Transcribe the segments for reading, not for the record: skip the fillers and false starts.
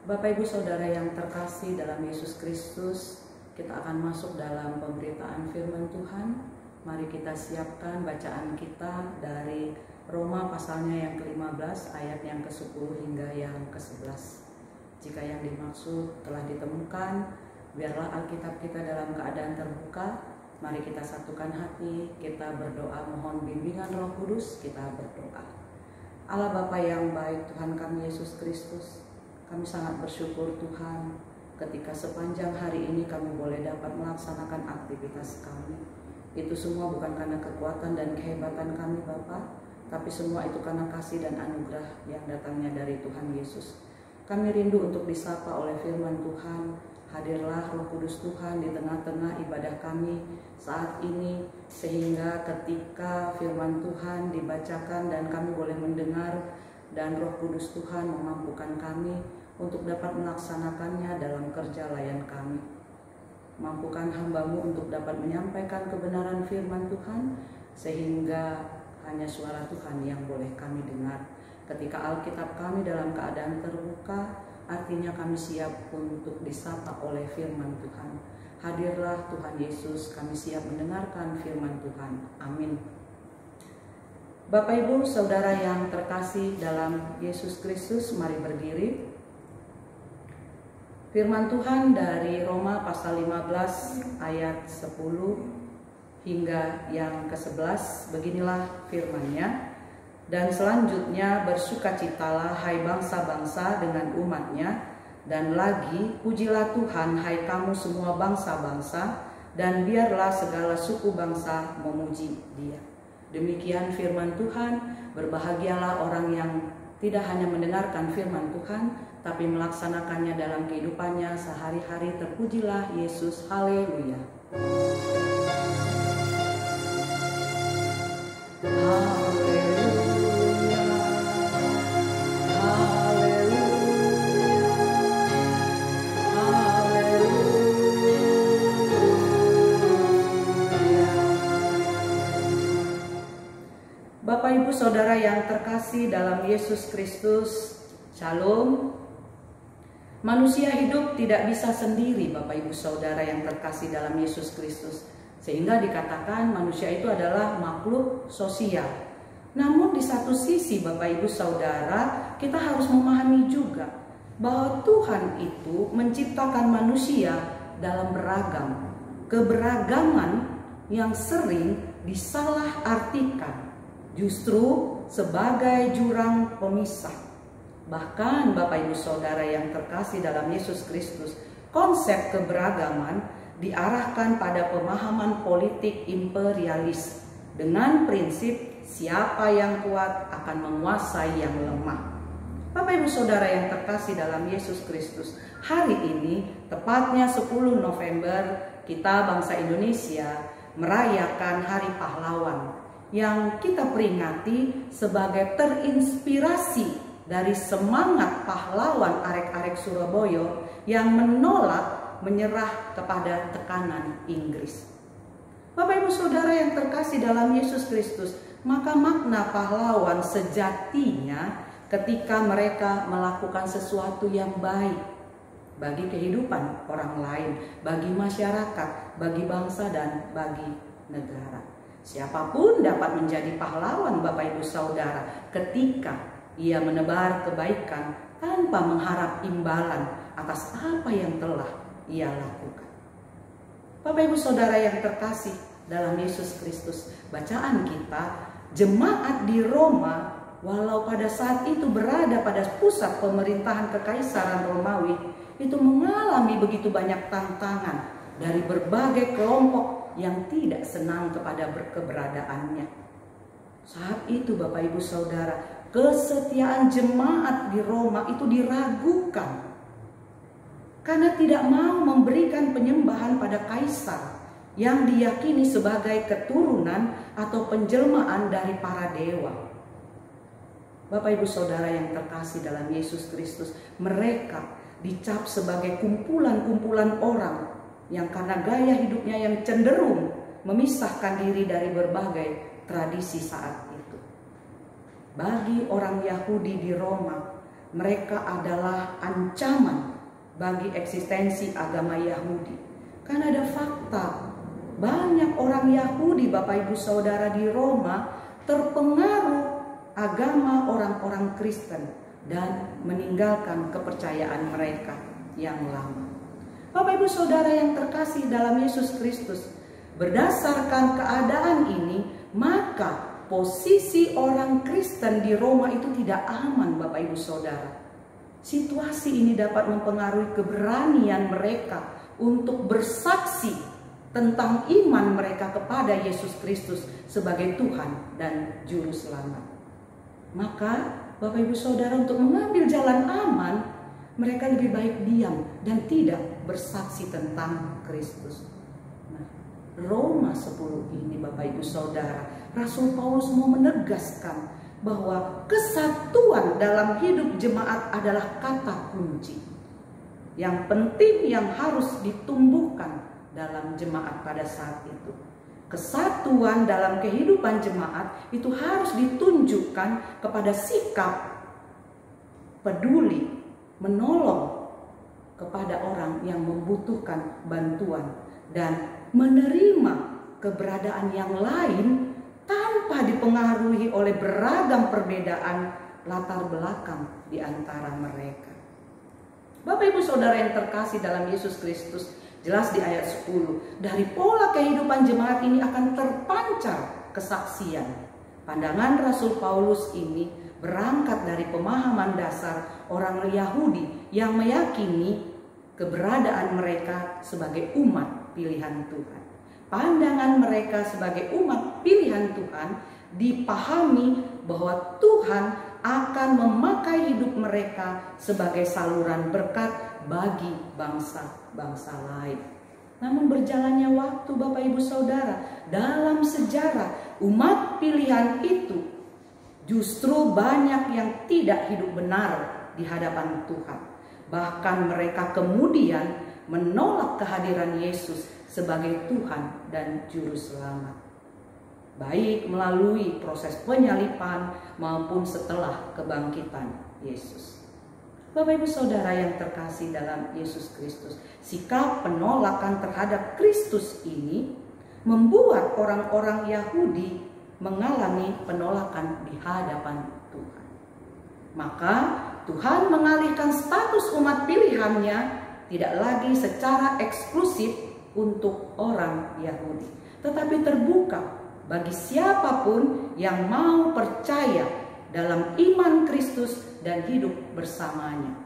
Bapak Ibu Saudara yang terkasih dalam Yesus Kristus, kita akan masuk dalam pemberitaan firman Tuhan. Mari kita siapkan bacaan kita dari Roma pasalnya yang ke-15 ayat yang ke-10 hingga yang ke-11. Jika yang dimaksud telah ditemukan, biarlah Alkitab kita dalam keadaan terbuka. Mari kita satukan hati, kita berdoa mohon bimbingan Roh Kudus, kita berdoa. Allah Bapa yang baik, Tuhan kami Yesus Kristus, kami sangat bersyukur Tuhan ketika sepanjang hari ini kami boleh dapat melaksanakan aktivitas kami. Itu semua bukan karena kekuatan dan kehebatan kami Bapa, tapi semua itu karena kasih dan anugerah yang datangnya dari Tuhan Yesus. Kami rindu untuk disapa oleh firman Tuhan. Hadirlah Roh Kudus Tuhan di tengah-tengah ibadah kami saat ini, sehingga ketika firman Tuhan dibacakan dan kami boleh mendengar, dan Roh Kudus Tuhan memampukan kami untuk dapat melaksanakannya dalam kerja layan kami. Mampukan hamba-Mu untuk dapat menyampaikan kebenaran firman Tuhan, sehingga hanya suara Tuhan yang boleh kami dengar. Ketika Alkitab kami dalam keadaan terbuka, artinya kami siap untuk disapa oleh firman Tuhan. Hadirlah Tuhan Yesus, kami siap mendengarkan firman Tuhan. Amin. Bapak Ibu Saudara yang terkasih dalam Yesus Kristus, mari berdiri. Firman Tuhan dari Roma pasal 15 ayat 10 hingga yang ke-11, beginilah firman-Nya. Dan selanjutnya bersukacitalah hai bangsa-bangsa dengan umat-Nya, dan lagi pujilah Tuhan hai kamu semua bangsa-bangsa, dan biarlah segala suku bangsa memuji Dia. Demikian firman Tuhan. Berbahagialah orang yang tidak hanya mendengarkan firman Tuhan, tapi melaksanakannya dalam kehidupannya sehari-hari. Terpujilah Yesus, haleluya. Bapak Ibu Saudara yang terkasih dalam Yesus Kristus, Shalom. Manusia hidup tidak bisa sendiri, Bapak Ibu Saudara yang terkasih dalam Yesus Kristus, sehingga dikatakan manusia itu adalah makhluk sosial. Namun di satu sisi Bapak Ibu Saudara, kita harus memahami juga bahwa Tuhan itu menciptakan manusia dalam beragam. Keberagaman yang sering disalahartikan justru sebagai jurang pemisah. Bahkan Bapak Ibu Saudara yang terkasih dalam Yesus Kristus, konsep keberagaman diarahkan pada pemahaman politik imperialis dengan prinsip siapa yang kuat akan menguasai yang lemah. Bapak Ibu Saudara yang terkasih dalam Yesus Kristus, hari ini tepatnya 10 November kita bangsa Indonesia merayakan Hari Pahlawan, yang kita peringati sebagai terinspirasi dari semangat pahlawan arek-arek Surabaya yang menolak menyerah kepada tekanan Inggris. Bapak Ibu Saudara yang terkasih dalam Yesus Kristus, maka makna pahlawan sejatinya ketika mereka melakukan sesuatu yang baik bagi kehidupan orang lain, bagi masyarakat, bagi bangsa, dan bagi negara. Siapapun dapat menjadi pahlawan Bapak Ibu Saudara ketika ia menebar kebaikan tanpa mengharap imbalan atas apa yang telah ia lakukan. Bapak Ibu Saudara yang terkasih dalam Yesus Kristus, bacaan kita, jemaat di Roma walau pada saat itu berada pada pusat pemerintahan Kekaisaran Romawi, itu mengalami begitu banyak tantangan dari berbagai kelompok yang tidak senang kepada keberadaannya. Saat itu Bapak Ibu Saudara, kesetiaan jemaat di Roma itu diragukan karena tidak mau memberikan penyembahan pada kaisar yang diyakini sebagai keturunan atau penjelmaan dari para dewa. Bapak Ibu Saudara yang terkasih dalam Yesus Kristus, mereka dicap sebagai kumpulan-kumpulan orang yang karena gaya hidupnya yang cenderung memisahkan diri dari berbagai tradisi saat itu. Bagi orang Yahudi di Roma, mereka adalah ancaman bagi eksistensi agama Yahudi. Karena ada fakta, banyak orang Yahudi, Bapak Ibu Saudara, di Roma terpengaruh agama orang-orang Kristen dan meninggalkan kepercayaan mereka yang lama. Bapak Ibu Saudara yang terkasih dalam Yesus Kristus, berdasarkan keadaan ini, maka posisi orang Kristen di Roma itu tidak aman, Bapak Ibu Saudara. Situasi ini dapat mempengaruhi keberanian mereka untuk bersaksi tentang iman mereka kepada Yesus Kristus sebagai Tuhan dan Juru Selamat. Maka Bapak Ibu Saudara, untuk mengambil jalan aman, mereka lebih baik diam dan tidak bersaksi tentang Kristus. Nah, Roma 10 ini, Bapak Ibu Saudara, Rasul Paulus mau menegaskan bahwa kesatuan dalam hidup jemaat adalah kata kunci yang penting yang harus ditumbuhkan dalam jemaat pada saat itu. Kesatuan dalam kehidupan jemaat itu harus ditunjukkan kepada sikap peduli, menolong kepada orang yang membutuhkan bantuan, dan menerima keberadaan yang lain tanpa dipengaruhi oleh beragam perbedaan latar belakang di antara mereka. Bapak Ibu Saudara yang terkasih dalam Yesus Kristus, jelas di ayat 10, dari pola kehidupan jemaat ini akan terpancar kesaksian. Pandangan Rasul Paulus ini berangkat dari pemahaman dasar orang Yahudi yang meyakini keberadaan mereka sebagai umat pilihan Tuhan. Pandangan mereka sebagai umat pilihan Tuhan dipahami bahwa Tuhan akan memakai hidup mereka sebagai saluran berkat bagi bangsa-bangsa lain. Namun berjalannya waktu, Bapak Ibu Saudara, dalam sejarah umat pilihan itu justru banyak yang tidak hidup benar di hadapan Tuhan. Bahkan mereka kemudian menolak kehadiran Yesus sebagai Tuhan dan Juru Selamat, baik melalui proses penyalipan maupun setelah kebangkitan Yesus. Bapak Ibu Saudara yang terkasih dalam Yesus Kristus, sikap penolakan terhadap Kristus ini membuat orang-orang Yahudi mengalami penolakan di hadapan Tuhan. Maka Tuhan mengalihkan status umat pilihannya tidak lagi secara eksklusif untuk orang Yahudi, tetapi terbuka bagi siapapun yang mau percaya dalam iman Kristus dan hidup bersamanya.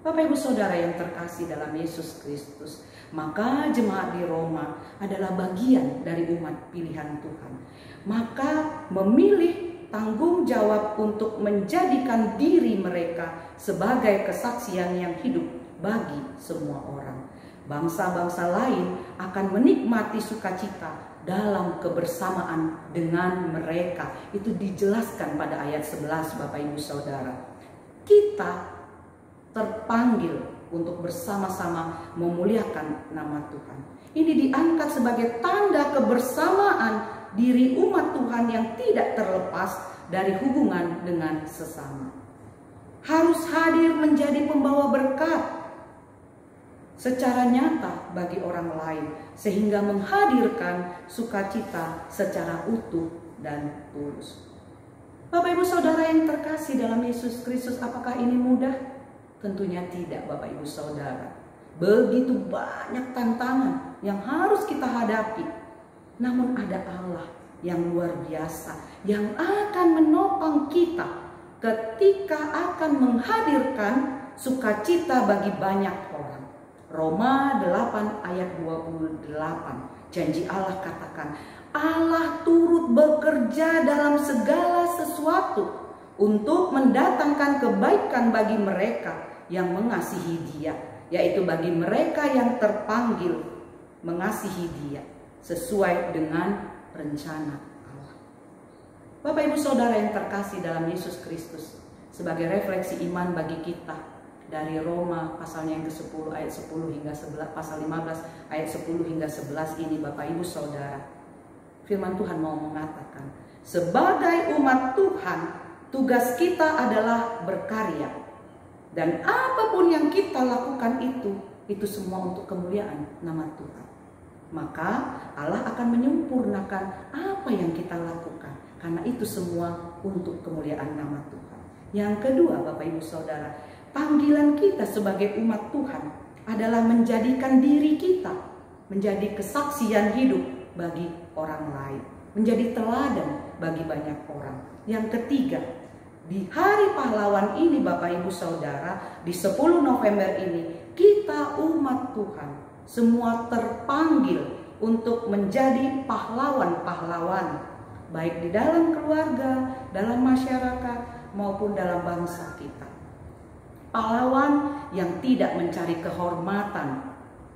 Bapak Ibu Saudara yang terkasih dalam Yesus Kristus, maka jemaat di Roma adalah bagian dari umat pilihan Tuhan. Maka memilih tanggung jawab untuk menjadikan diri mereka sebagai kesaksian yang hidup bagi semua orang. Bangsa-bangsa lain akan menikmati sukacita dalam kebersamaan dengan mereka. Itu dijelaskan pada ayat 11, Bapak Ibu Saudara. Kita terpanggil untuk bersama-sama memuliakan nama Tuhan. Ini diangkat sebagai tanda kebersamaan diri umat Tuhan yang tidak terlepas dari hubungan dengan sesama. Harus hadir menjadi pembawa berkat secara nyata bagi orang lain, sehingga menghadirkan sukacita secara utuh dan tulus. Bapak Ibu Saudara yang terkasih dalam Yesus Kristus, apakah ini mudah? Tentunya tidak, Bapak Ibu Saudara. Begitu banyak tantangan yang harus kita hadapi. Namun ada Allah yang luar biasa yang akan menopang kita ketika akan menghadirkan sukacita bagi banyak orang. Roma 8 ayat 28, janji Allah katakan, Allah turut bekerja dalam segala sesuatu untuk mendatangkan kebaikan bagi mereka yang mengasihi Dia, yaitu bagi mereka yang terpanggil mengasihi Dia sesuai dengan rencana Allah. Bapak Ibu Saudara yang terkasih dalam Yesus Kristus, sebagai refleksi iman bagi kita dari Roma pasalnya yang ke-10 ayat 10 hingga 11, pasal 15 ayat 10 hingga 11 ini, Bapak Ibu Saudara, firman Tuhan mau mengatakan, sebagai umat Tuhan Tugas kita adalah berkarya. Dan apapun yang kita lakukan itu semua untuk kemuliaan nama Tuhan. Maka Allah akan menyempurnakan apa yang kita lakukan. Karena itu semua untuk kemuliaan nama Tuhan. Yang kedua, Bapak Ibu Saudara, panggilan kita sebagai umat Tuhan adalah menjadikan diri kita menjadi kesaksian hidup bagi orang lain. Menjadi teladan bagi banyak orang. Yang ketiga, di Hari Pahlawan ini Bapak Ibu Saudara, di 10 November ini, kita umat Tuhan semua terpanggil untuk menjadi pahlawan-pahlawan. Baik di dalam keluarga, dalam masyarakat, maupun dalam bangsa kita. Pahlawan yang tidak mencari kehormatan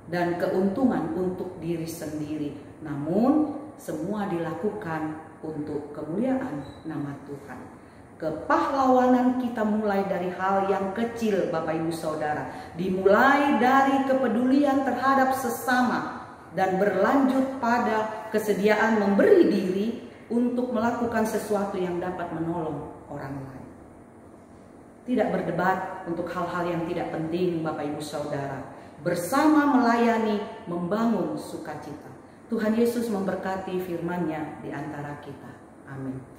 dan keuntungan untuk diri sendiri. Namun semua dilakukan untuk kemuliaan nama Tuhan. Kepahlawanan kita mulai dari hal yang kecil Bapak Ibu Saudara. Dimulai dari kepedulian terhadap sesama dan berlanjut pada kesediaan memberi diri untuk melakukan sesuatu yang dapat menolong orang lain. Tidak berdebat untuk hal-hal yang tidak penting Bapak Ibu Saudara. Bersama melayani, membangun sukacita. Tuhan Yesus memberkati firman-Nya di antara kita. Amin.